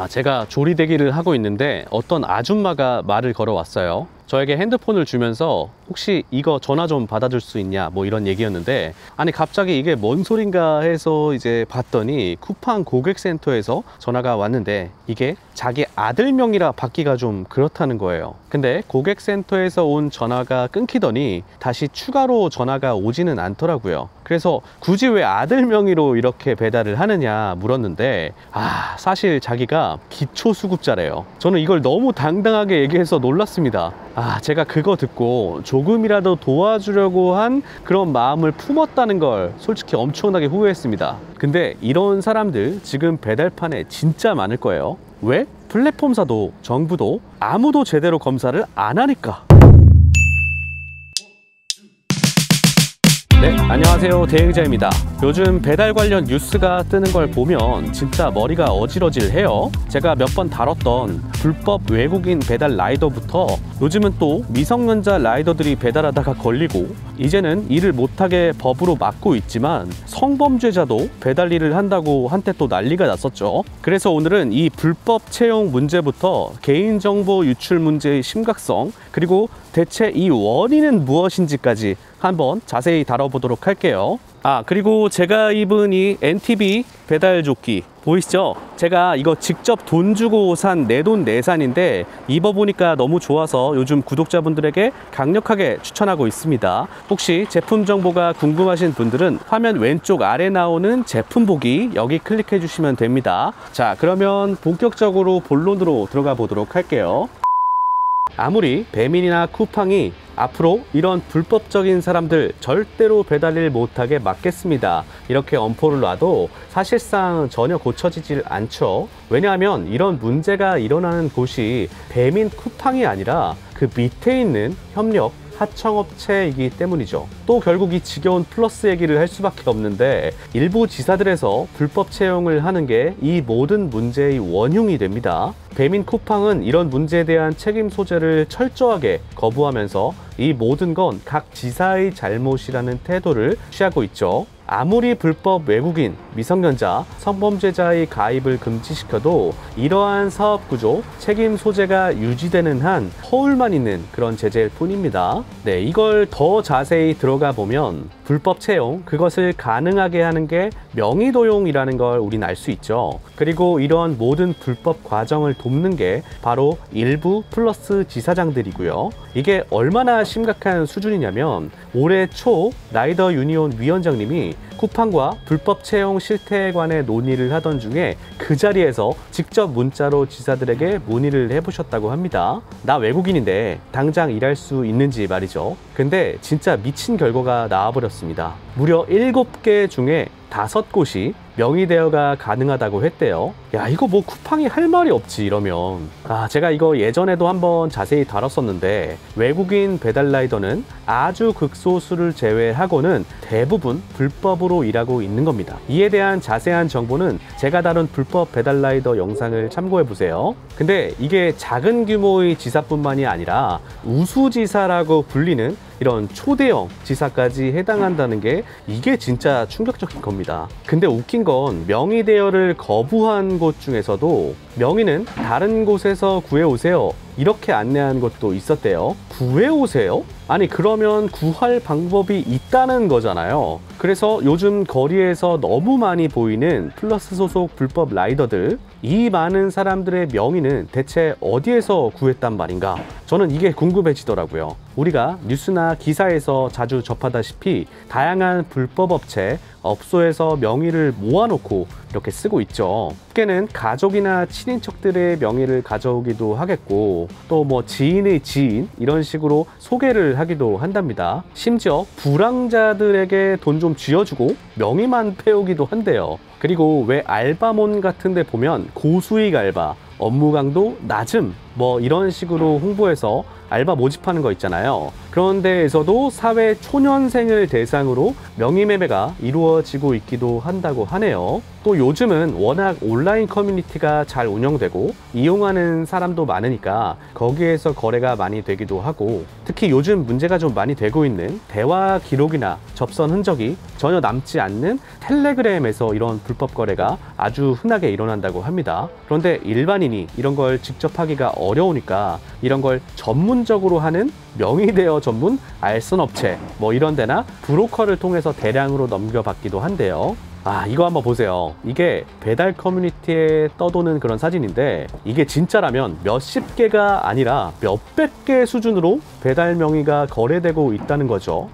제가 조리대기를 하고 있는데 어떤 아줌마가 말을 걸어왔어요. 저에게 핸드폰을 주면서 혹시 이거 전화 좀 받아줄 수 있냐 뭐 이런 얘기였는데, 아니 갑자기 이게 뭔 소린가 해서 이제 봤더니 쿠팡 고객센터에서 전화가 왔는데 이게 자기 아들 명의라 받기가 좀 그렇다는 거예요. 근데 고객센터에서 온 전화가 끊기더니 다시 추가로 전화가 오지는 않더라고요. 그래서 굳이 왜 아들 명의로 이렇게 배달을 하느냐 물었는데, 사실 자기가 기초수급자래요. 저는 이걸 너무 당당하게 얘기해서 놀랐습니다. 제가 그거 듣고 조금이라도 도와주려고 한 그런 마음을 품었다는 걸 솔직히 엄청나게 후회했습니다. 근데 이런 사람들 지금 배달판에 진짜 많을 거예요. 왜? 플랫폼사도 정부도 아무도 제대로 검사를 안 하니까. 네, 안녕하세요. 대행자입니다. 요즘 배달 관련 뉴스가 뜨는 걸 보면 진짜 머리가 어질어질해요. 제가 몇 번 다뤘던 불법 외국인 배달 라이더부터 요즘은 또 미성년자 라이더들이 배달하다가 걸리고, 이제는 일을 못하게 법으로 막고 있지만 성범죄자도 배달 일을 한다고 한때 또 난리가 났었죠. 그래서 오늘은 이 불법 채용 문제부터 개인정보 유출 문제의 심각성, 그리고 대체 이 원인은 무엇인지까지 한번 자세히 다뤄보도록 할게요. 그리고 제가 입은 이 NTV 배달조끼 보이시죠? 제가 이거 직접 돈 주고 산 내돈내산인데 입어보니까 너무 좋아서 요즘 구독자분들에게 강력하게 추천하고 있습니다. 혹시 제품 정보가 궁금하신 분들은 화면 왼쪽 아래 나오는 제품 보기 여기 클릭해 주시면 됩니다. 자, 그러면 본격적으로 본론으로 들어가 보도록 할게요. 아무리 배민이나 쿠팡이 앞으로 이런 불법적인 사람들 절대로 배달일 못하게 막겠습니다 이렇게 엄포를 놔도 사실상 전혀 고쳐지질 않죠. 왜냐하면 이런 문제가 일어나는 곳이 배민 쿠팡이 아니라 그 밑에 있는 협력 하청업체이기 때문이죠. 또 결국 이 지겨운 플러스 얘기를 할 수밖에 없는데, 일부 지사들에서 불법 채용을 하는 게 이 모든 문제의 원흉이 됩니다. 배민 쿠팡은 이런 문제에 대한 책임 소재를 철저하게 거부하면서 이 모든 건 각 지사의 잘못이라는 태도를 취하고 있죠. 아무리 불법 외국인, 미성년자, 성범죄자의 가입을 금지시켜도 이러한 사업구조, 책임 소재가 유지되는 한 허울만 있는 그런 제재일 뿐입니다. 네, 이걸 더 자세히 들어가 보면 불법 채용, 그것을 가능하게 하는 게 명의도용이라는 걸 우린 알 수 있죠. 그리고 이런 모든 불법 과정을 돕는 게 바로 일부 플러스 지사장들이고요. 이게 얼마나 심각한 수준이냐면 올해 초 라이더 유니온 위원장님이 쿠팡과 불법 채용 실태에 관해 논의를 하던 중에 그 자리에서 직접 문자로 지사들에게 문의를 해보셨다고 합니다. 나 외국인인데 당장 일할 수 있는지 말이죠. 근데 진짜 미친 결과가 나와버렸습니다. 무려 7개 중에 5곳이 명의 대여가 가능하다고 했대요. 야, 이거 뭐 쿠팡이 할 말이 없지 이러면. 제가 이거 예전에도 한번 자세히 다뤘었는데, 외국인 배달 라이더는 아주 극소수를 제외하고는 대부분 불법으로 일하고 있는 겁니다. 이에 대한 자세한 정보는 제가 다룬 불법 배달 라이더 영상을 참고해 보세요. 근데 이게 작은 규모의 지사뿐만이 아니라 우수지사라고 불리는 이런 초대형 지사까지 해당한다는 게 이게 진짜 충격적인 겁니다. 근데 웃긴 건 명의 대여를 거부한 곳 중에서도 명의는 다른 곳에서 구해오세요 이렇게 안내한 곳도 있었대요. 구해오세요? 아니 그러면 구할 방법이 있다는 거잖아요. 그래서 요즘 거리에서 너무 많이 보이는 플러스 소속 불법 라이더들, 이 많은 사람들의 명의는 대체 어디에서 구했단 말인가? 저는 이게 궁금해지더라고요. 우리가 뉴스나 기사에서 자주 접하다시피 다양한 불법 업체, 업소에서 명의를 모아놓고 이렇게 쓰고 있죠. 꽤는 가족이나 친인척들의 명의를 가져오기도 하겠고, 또 뭐 지인의 지인 이런 식으로 소개를 하기도 한답니다. 심지어 불황자들에게 돈 좀 쥐어주고 명의만 패우기도 한대요. 그리고 왜 알바몬 같은 데 보면 고수익 알바, 업무 강도 낮음 뭐 이런 식으로 홍보해서 알바 모집하는 거 있잖아요. 그런 데에서도 사회 초년생을 대상으로 명의매매가 이루어지고 있기도 한다고 하네요. 또 요즘은 워낙 온라인 커뮤니티가 잘 운영되고 이용하는 사람도 많으니까 거기에서 거래가 많이 되기도 하고, 특히 요즘 문제가 좀 많이 되고 있는 대화 기록이나 접선 흔적이 전혀 남지 않는 텔레그램에서 이런 불법 거래가 아주 흔하게 일어난다고 합니다. 그런데 일반인이 이런 걸 직접 하기가 어려우니까 이런 걸 전문적으로 하는 명의대여 전문 알선 업체 뭐 이런 데나 브로커를 통해서 대량으로 넘겨받기도 한대요. 이거 한번 보세요. 이게 배달 커뮤니티에 떠도는 그런 사진인데, 이게 진짜라면 몇십 개가 아니라 몇백 개 수준으로 배달 명의가 거래되고 있다는 거죠.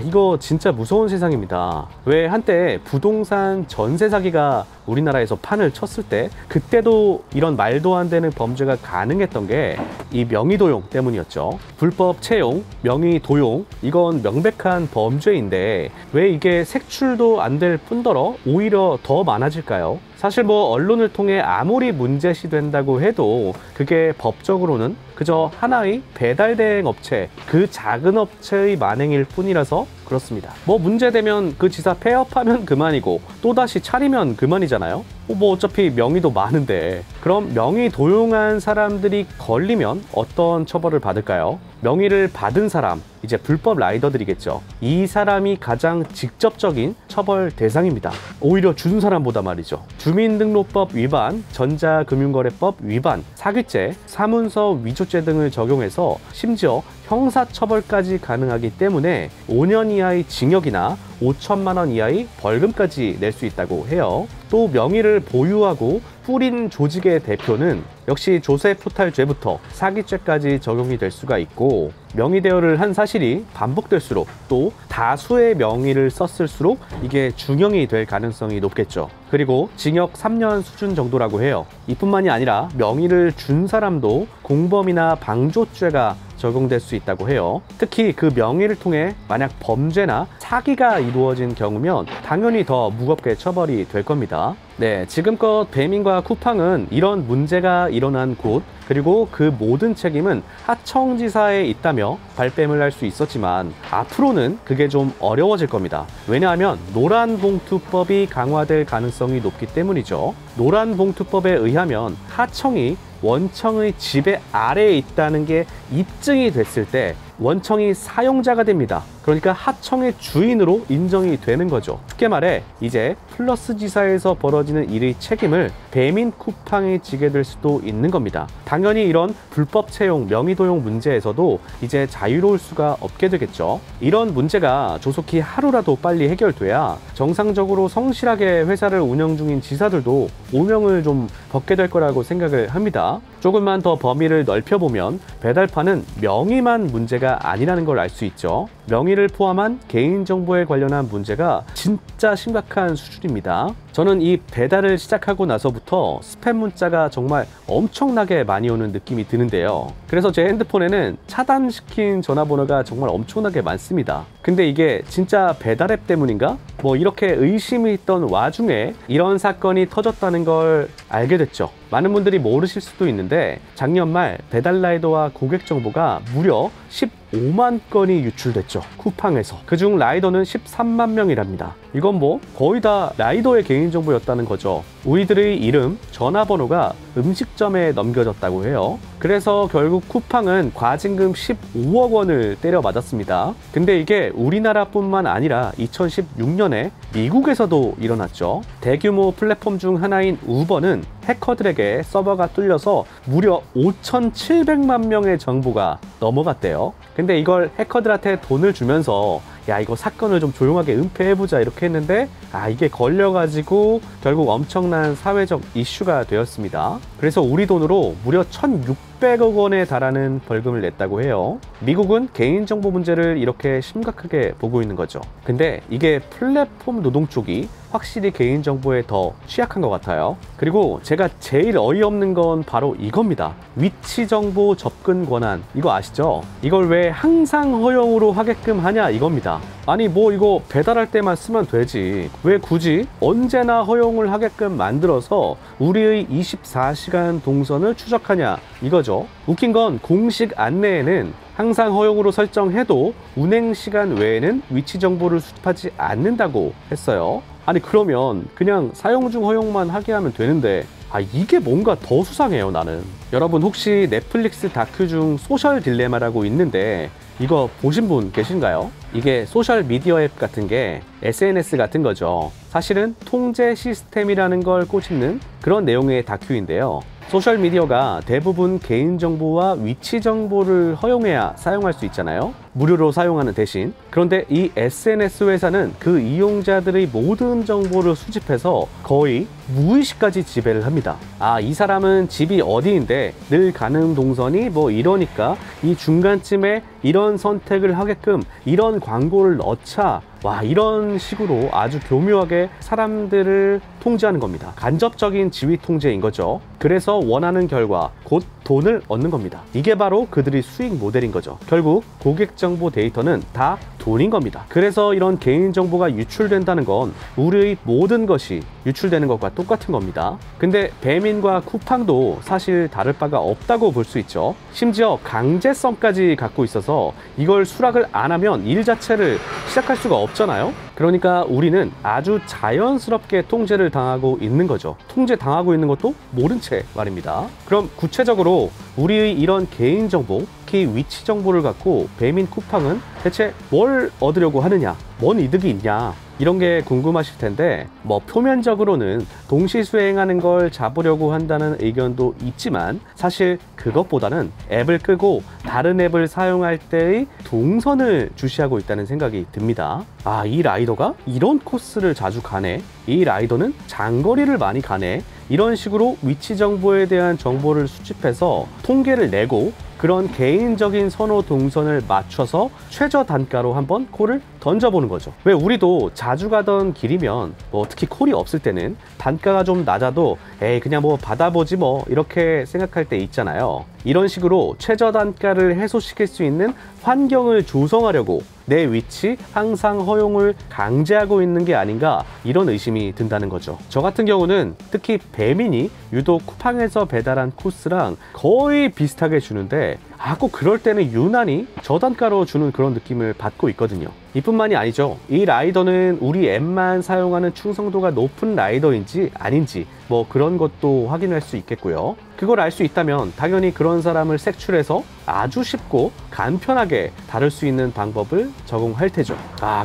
이거 진짜 무서운 세상입니다. 왜 한때 부동산 전세 사기가 우리나라에서 판을 쳤을 때 그때도 이런 말도 안 되는 범죄가 가능했던 게 이 명의 도용 때문이었죠. 불법 채용, 명의 도용, 이건 명백한 범죄인데 왜 이게 색출도 안 될 뿐더러 오히려 더 많아질까요? 사실 뭐 언론을 통해 아무리 문제시 된다고 해도 그게 법적으로는 그저 하나의 배달 대행 업체, 그 작은 업체의 만행일 뿐이라서 그렇습니다. 뭐 문제되면 그 지사 폐업하면 그만이고 또다시 차리면 그만이잖아요. 뭐 어차피 명의도 많은데. 그럼 명의 도용한 사람들이 걸리면 어떤 처벌을 받을까요? 명의를 받은 사람, 이제 불법 라이더들이겠죠. 이 사람이 가장 직접적인 처벌 대상입니다. 오히려 준 사람보다 말이죠. 주민등록법 위반, 전자금융거래법 위반, 사기죄, 사문서 위조죄 등을 적용해서 심지어 형사처벌까지 가능하기 때문에 5년 이하의 징역이나 5천만 원 이하의 벌금까지 낼 수 있다고 해요. 또 명의를 보유하고 뿌린 조직의 대표는 역시 조세포탈죄부터 사기죄까지 적용이 될 수가 있고, 명의 대여를 한 사실이 반복될수록 또 다수의 명의를 썼을수록 이게 중형이 될 가능성이 높겠죠. 그리고 징역 3년 수준 정도라고 해요. 이뿐만이 아니라 명의를 준 사람도 공범이나 방조죄가 적용될 수 있다고 해요. 특히 그 명의를 통해 만약 범죄나 사기가 이루어진 경우면 당연히 더 무겁게 처벌이 될 겁니다. 네, 지금껏 배민과 쿠팡은 이런 문제가 일어난 곳, 그리고 그 모든 책임은 하청지사에 있다며 발뺌을 할 수 있었지만 앞으로는 그게 좀 어려워질 겁니다. 왜냐하면 노란봉투법이 강화될 가능성이 높기 때문이죠. 노란봉투법에 의하면 하청이 원청의 지배 아래에 있다는 게 입증이 됐을 때 원청이 사용자가 됩니다. 그러니까 하청의 주인으로 인정이 되는 거죠. 쉽게 말해 이제 플러스 지사에서 벌어지는 일의 책임을 배민 쿠팡이 지게 될 수도 있는 겁니다. 당연히 이런 불법 채용, 명의 도용 문제에서도 이제 자유로울 수가 없게 되겠죠. 이런 문제가 조속히 하루라도 빨리 해결돼야 정상적으로 성실하게 회사를 운영 중인 지사들도 오명을 좀 벗게 될 거라고 생각을 합니다. 조금만 더 범위를 넓혀보면 배달파는 명의만 문제가 아니라는 걸 알 수 있죠. 명의를 포함한 개인정보에 관련한 문제가 진짜 심각한 수준입니다. 저는 이 배달을 시작하고 나서부터 스팸 문자가 정말 엄청나게 많이 오는 느낌이 드는데요. 그래서 제 핸드폰에는 차단시킨 전화번호가 정말 엄청나게 많습니다. 근데 이게 진짜 배달 앱 때문인가? 뭐 이렇게 의심이 있던 와중에 이런 사건이 터졌다는 걸 알게 됐죠. 많은 분들이 모르실 수도 있는데 작년 말 배달라이더와 고객 정보가 무려 15만 건이 유출됐죠. 쿠팡에서. 그중 라이더는 13만 명이랍니다. 이건 뭐 거의 다 라이더의 개인정보였다는 거죠. 우리들의 이름, 전화번호가 음식점에 넘겨졌다고 해요. 그래서 결국 쿠팡은 과징금 15억 원을 때려맞았습니다. 근데 이게 우리나라뿐만 아니라 2016년에 미국에서도 일어났죠. 대규모 플랫폼 중 하나인 우버는 해커들에게 서버가 뚫려서 무려 5,700만 명의 정보가 넘어갔대요. 근데 이걸 해커들한테 돈을 주면서 야, 이거 사건을 좀 조용하게 은폐해보자 이렇게 했는데 이게 걸려가지고 결국 엄청난 사회적 이슈가 되었습니다. 그래서 우리 돈으로 무려 1,600억 원에 달하는 벌금을 냈다고 해요. 미국은 개인정보 문제를 이렇게 심각하게 보고 있는 거죠. 근데 이게 플랫폼 노동 쪽이 확실히 개인정보에 더 취약한 것 같아요. 그리고 제가 제일 어이없는 건 바로 이겁니다. 위치 정보 접근 권한, 이거 아시죠? 이걸 왜 항상 허용으로 하게끔 하냐 이겁니다. 아니 뭐 이거 배달할 때만 쓰면 되지 왜 굳이 언제나 허용을 하게끔 만들어서 우리의 24시간 동선을 추적하냐 이거죠. 웃긴 건 공식 안내에는 항상 허용으로 설정해도 운행 시간 외에는 위치 정보를 수집하지 않는다고 했어요. 아니 그러면 그냥 사용 중 허용만 하게 하면 되는데 이게 뭔가 더 수상해요 나는. 여러분 혹시 넷플릭스 다큐 중 소셜 딜레마라고 있는데 이거 보신 분 계신가요? 이게 소셜 미디어 앱 같은 게 SNS 같은 거죠. 사실은 통제 시스템이라는 걸 꼬집는 그런 내용의 다큐인데요. 소셜미디어가 대부분 개인정보와 위치정보를 허용해야 사용할 수 있잖아요. 무료로 사용하는 대신. 그런데 이 SNS 회사는 그 이용자들의 모든 정보를 수집해서 거의 무의식까지 지배를 합니다. 이 사람은 집이 어디인데 늘 가는 동선이 뭐 이러니까 이 중간쯤에 이런 선택을 하게끔 이런 광고를 넣자. 이런 식으로 아주 교묘하게 사람들을 통제하는 겁니다. 간접적인 지휘 통제인 거죠. 그래서 원하는 결과, 곧 돈을 얻는 겁니다. 이게 바로 그들의 수익 모델인 거죠. 결국 고객 정보 데이터는 다 돈인 겁니다. 그래서 이런 개인정보가 유출된다는 건 우리의 모든 것이 유출되는 것과 똑같은 겁니다. 근데 배민과 쿠팡도 사실 다를 바가 없다고 볼 수 있죠. 심지어 강제성까지 갖고 있어서 이걸 수락을 안 하면 일 자체를 시작할 수가 없잖아요. 그러니까 우리는 아주 자연스럽게 통제를 당하고 있는 거죠. 통제 당하고 있는 것도 모른 채 말입니다. 그럼 구체적으로 우리의 이런 개인정보, 특히 위치 정보를 갖고 배민 쿠팡은 대체 뭘 얻으려고 하느냐, 뭔 이득이 있냐, 이런 게 궁금하실 텐데 뭐 표면적으로는 동시 수행하는 걸 잡으려고 한다는 의견도 있지만 사실 그것보다는 앱을 끄고 다른 앱을 사용할 때의 동선을 주시하고 있다는 생각이 듭니다. 이 라이더가 이런 코스를 자주 가네, 이 라이더는 장거리를 많이 가네, 이런 식으로 위치 정보에 대한 정보를 수집해서 통계를 내고 그런 개인적인 선호 동선을 맞춰서 최저 단가로 한번 콜을 던져보는 거죠. 왜 우리도 자주 가던 길이면 뭐 특히 콜이 없을 때는 단가가 좀 낮아도 그냥 뭐 받아보지 뭐 이렇게 생각할 때 있잖아요. 이런 식으로 최저 단가를 해소시킬 수 있는 환경을 조성하려고 내 위치 항상 허용을 강제하고 있는 게 아닌가, 이런 의심이 든다는 거죠. 저 같은 경우는 특히 배민이 유독 쿠팡에서 배달한 코스랑 거의 비슷하게 주는데 꼭 그럴 때는 유난히 저단가로 주는 그런 느낌을 받고 있거든요. 이뿐만이 아니죠. 이 라이더는 우리 앱만 사용하는 충성도가 높은 라이더인지 아닌지 뭐 그런 것도 확인할 수 있겠고요. 그걸 알 수 있다면 당연히 그런 사람을 색출해서 아주 쉽고 간편하게 다룰 수 있는 방법을 적용할 테죠.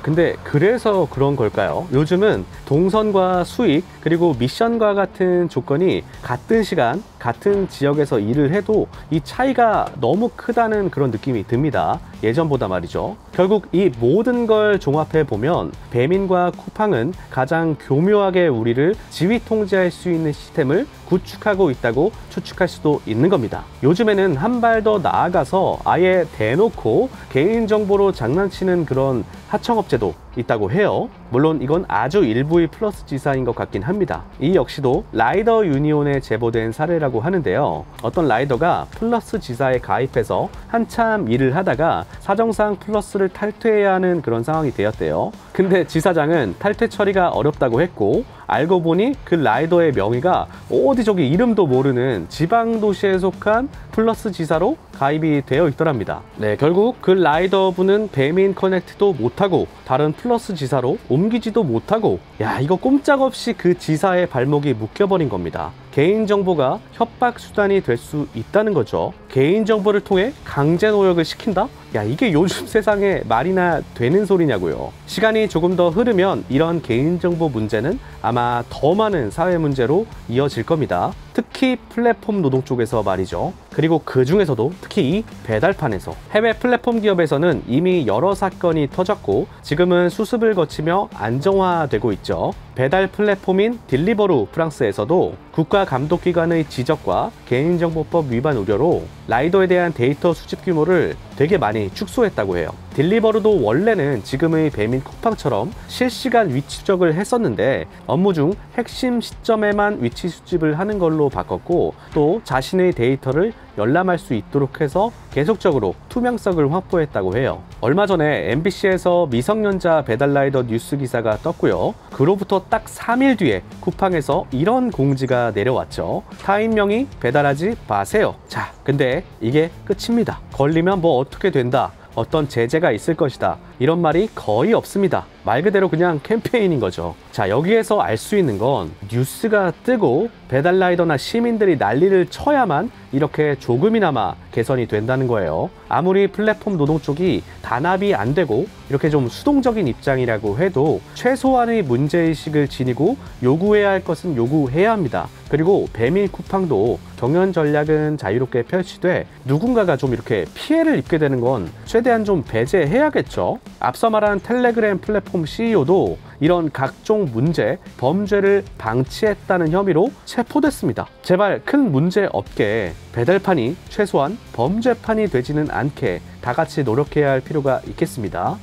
근데 그래서 그런 걸까요? 요즘은 동선과 수익 그리고 미션과 같은 조건이 같은 시간 같은 지역에서 일을 해도 이 차이가 너무 크다는 그런 느낌이 듭니다. 예전보다 말이죠. 결국 이 모든 걸 종합해 보면 배민과 쿠팡은 가장 교묘하게 우리를 지휘 통제할 수 있는 시스템을 구축하고 있다고 추측할 수도 있는 겁니다. 요즘에는 한 발 더 나아가서 아예 대놓고 개인정보로 장난치는 그런 하청업체도 있다고 해요. 물론 이건 아주 일부의 플러스 지사인 것 같긴 합니다. 이 역시도 라이더 유니온에 제보된 사례라고 하는데요. 어떤 라이더가 플러스 지사에 가입해서 한참 일을 하다가 사정상 플러스를 탈퇴해야 하는 그런 상황이 되었대요. 근데 지사장은 탈퇴 처리가 어렵다고 했고 알고 보니 그 라이더의 명의가 어디 저기 이름도 모르는 지방도시에 속한 플러스 지사로 가입이 되어 있더랍니다. 결국 그 라이더분은 배민 커넥트도 못하고 다른 플러스 지사로 옮기지도 못하고 이거 꼼짝없이 그 지사의 발목이 묶여버린 겁니다. 개인정보가 협박 수단이 될 수 있다는 거죠. 개인정보를 통해 강제 노역을 시킨다? 이게 요즘 세상에 말이나 되는 소리냐고요. 시간이 조금 더 흐르면 이런 개인정보 문제는 아마 더 많은 사회 문제로 이어질 겁니다. 특히 플랫폼 노동 쪽에서 말이죠. 그리고 그 중에서도 특히 이 배달판에서 해외 플랫폼 기업에서는 이미 여러 사건이 터졌고 지금은 수습을 거치며 안정화되고 있죠. 배달 플랫폼인 딜리버루 프랑스에서도 국가감독기관의 지적과 개인정보법 위반 우려로 라이더에 대한 데이터 수집 규모를 되게 많이 축소했다고 해요. 딜리버르도 원래는 지금의 배민 쿠팡처럼 실시간 위치 추적을 했었는데 업무 중 핵심 시점에만 위치 수집을 하는 걸로 바꿨고, 또 자신의 데이터를 열람할 수 있도록 해서 계속적으로 투명성을 확보했다고 해요. 얼마 전에 MBC에서 미성년자 배달라이더 뉴스 기사가 떴고요. 그로부터 딱 3일 뒤에 쿠팡에서 이런 공지가 내려왔죠. 타인명의 배달하지 마세요. 자, 근데 이게 끝입니다. 걸리면 뭐 어떻게 된다, 어떤 제재가 있을 것이다, 이런 말이 거의 없습니다. 말 그대로 그냥 캠페인인 거죠. 자, 여기에서 알 수 있는 건 뉴스가 뜨고 배달라이더나 시민들이 난리를 쳐야만 이렇게 조금이나마 개선이 된다는 거예요. 아무리 플랫폼 노동 쪽이 단합이 안 되고 이렇게 좀 수동적인 입장이라고 해도 최소한의 문제의식을 지니고 요구해야 할 것은 요구해야 합니다. 그리고 배민 쿠팡도 경영 전략은 자유롭게 펼치되 누군가가 좀 이렇게 피해를 입게 되는 건 최대한 좀 배제해야겠죠. 앞서 말한 텔레그램 플랫폼 CEO도 이런 각종 문제, 범죄를 방치했다는 혐의로 체포됐습니다. 제발 큰 문제 없게 배달판이 최소한 범죄판이 되지는 않게 다 같이 노력해야 할 필요가 있겠습니다.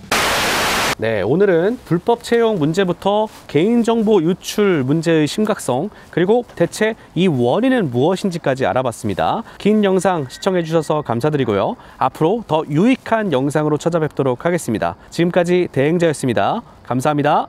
네, 오늘은 불법 채용 문제부터 개인정보 유출 문제의 심각성, 그리고 대체 이 원인은 무엇인지까지 알아봤습니다. 긴 영상 시청해 주셔서 감사드리고요. 앞으로 더 유익한 영상으로 찾아뵙도록 하겠습니다. 지금까지 대행자였습니다. 감사합니다.